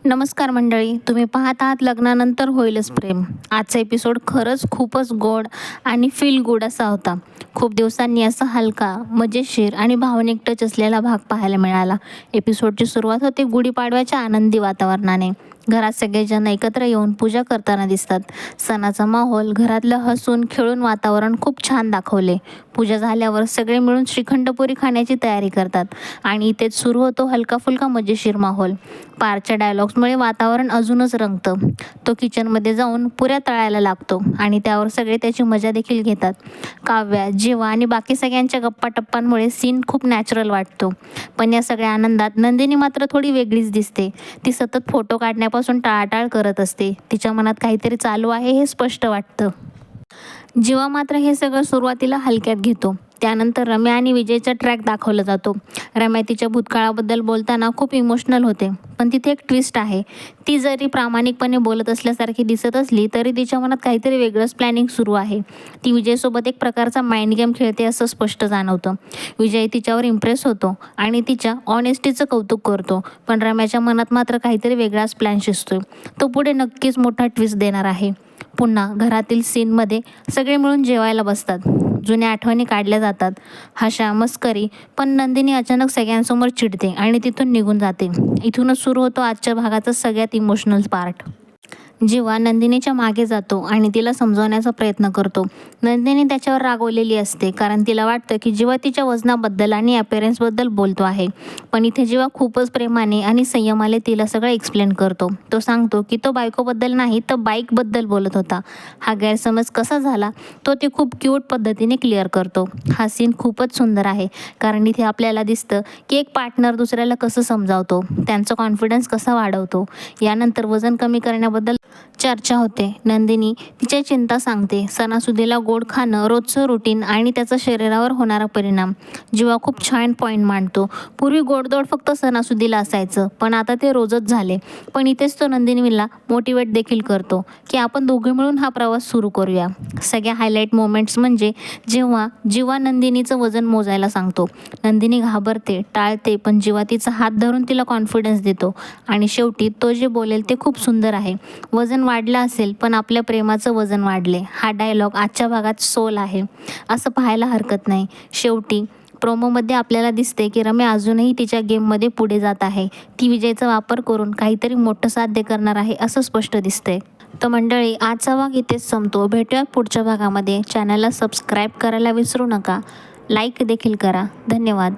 नमस्कार मंडळी, तुम्ही पाहत आहात लग्नानंतर होईलच प्रेम. आजचा एपिसोड खरंच खूपच गोड आणि फील गुड असा होता. खूप दिवसांनी असा हलका, मजेशीर आणि भावनिक टच असलेला भाग पाहायला मिळाला. एपिसोडची सुरुवात होते गुढीपाडव्याच्या आनंदी वातावरणाने. घरात सगळेजण एकत्र येऊन पूजा करताना दिसतात. सणाचा माहोल, घरातलं हसून खेळून वातावरण खूप छान दाखवले. पूजा झाल्यावर सगळे मिळून श्रीखंडपुरी खाण्याची तयारी करतात आणि इथेच सुरू होतो हलका फुलका मजेशीर माहोल. पारच्या डायलॉग्समुळे वातावरण अजूनच रंगतं. तो किचनमध्ये जाऊन पुऱ्या तळायला लागतो आणि त्यावर सगळे त्याची मजा देखील घेतात. काव्या, जीवा आणि बाकी सगळ्यांच्या गप्पाटप्पांमुळे सीन खूप नॅचरल वाटतो. पण या सगळ्या आनंदात नंदिनी मात्र थोडी वेगळीच दिसते. ती सतत फोटो काढण्यापासून टाळाटाळ करत असते. तिच्या मनात काहीतरी चालू आहे हे स्पष्ट वाटतं. जीवा मात्र हे सगळं सुरुवातीला हलक्यात घेतो. त्यानंतर रम्या आणि विजयचा ट्रॅक दाखवला जातो. रम्या तिच्या भूतकाळाबद्दल बोलताना खूप इमोशनल होते. पण तिथे एक ट्विस्ट आहे. ती जरी प्रामाणिकपणे बोलत असल्यासारखी दिसत असली तरी तिच्या मनात काहीतरी वेगळंच प्लॅनिंग सुरू आहे. ती विजयसोबत एक प्रकारचा माइंड गेम खेळते असं स्पष्ट जाणवतं. विजय तिच्यावर इम्प्रेस होतो आणि तिच्या ऑनेस्टीचं कौतुक करतो. पण रम्याच्या मनात मात्र काहीतरी वेगळाच प्लॅन शिजतोय. तो पुढे नक्कीच मोठा ट्विस्ट देणार आहे. पुन्हा घरातील सीनमध्ये सगळे मिळून जेवायला बसतात. जुन्या आठवणी काढल्या जातात. हशा मस्करी. पण नंदिनी अचानक सगळ्यांसमोर चिडते आणि तिथून निघून जाते. इथूनच सुरू होतो आजच्या भागाचा सगळ्यात इमोशनल पार्ट. जीवा नंदिनीच्या मागे जातो आणि तिला समजवण्याचा प्रयत्न करतो. नंदिनी त्याच्यावर रागवलेली असते कारण तिला वाटतं की जीवा तिच्या वजनाबद्दल आणि अपीअरन्सबद्दल बोलतो आहे. पण इथे जीवा खूपच प्रेमाने आणि संयमाने तिला सगळं एक्सप्लेन करतो. तो सांगतो की तो बायकोबद्दल नाही तर बाईकबद्दल बोलत होता. हा गैरसमज कसा झाला तो ते खूप क्यूट पद्धतीने क्लिअर करतो. हा सीन खूपच सुंदर आहे कारण इथे आपल्याला दिसतं की एक पार्टनर दुसऱ्याला कसं समजावतो, त्यांचा कॉन्फिडन्स कसा वाढवतो. यानंतर वजन कमी करण्याबद्दल चर्चा होते. नंदिनी तिच्या चिंता सांगते. सणासुदीला गोड खाणं, रोजचं रुटीन आणि त्याचा शरीरावर होणारा परिणाम. जीवा खूप छान पॉईंट मांडतो. पूर्वी गोडधोड फक्त सणासुदीला असायचं पण आता ते रोजच झाले. पण इथेच तो नंदिनीला मोटिवेट देखील करतो की आपण दोघे मिळून हा प्रवास सुरू करूया. सगळ्या हायलाईट मोमेंट्स म्हणजे जेव्हा जीवा नंदिनीचं वजन मोजायला सांगतो. नंदिनी घाबरते, टाळते, पण जीवा तिचा हात धरून तिला कॉन्फिडन्स देतो आणि शेवटी तो जे बोलेल ते खूप सुंदर आहे. वजन वाढलं असेल पण आपल्या प्रेमाचं वजन वाढले. हा डायलॉग आजच्या भागात सोल आहे असं पाहायला हरकत नाही. शेवटी प्रोमोमध्ये आपल्याला दिसते की रम्या अजूनही तिच्या गेममध्ये पुढे जात आहे. ती विजयचा वापर करून काहीतरी मोठं साध्य करणार आहे असं स्पष्ट दिसतंय. तर मंडळी, आजचा भाग इथेच संपतो. भेटूयात पुढच्या भागामध्ये. चॅनलला सबस्क्राईब करायला विसरू नका. लाईक देखील करा. धन्यवाद.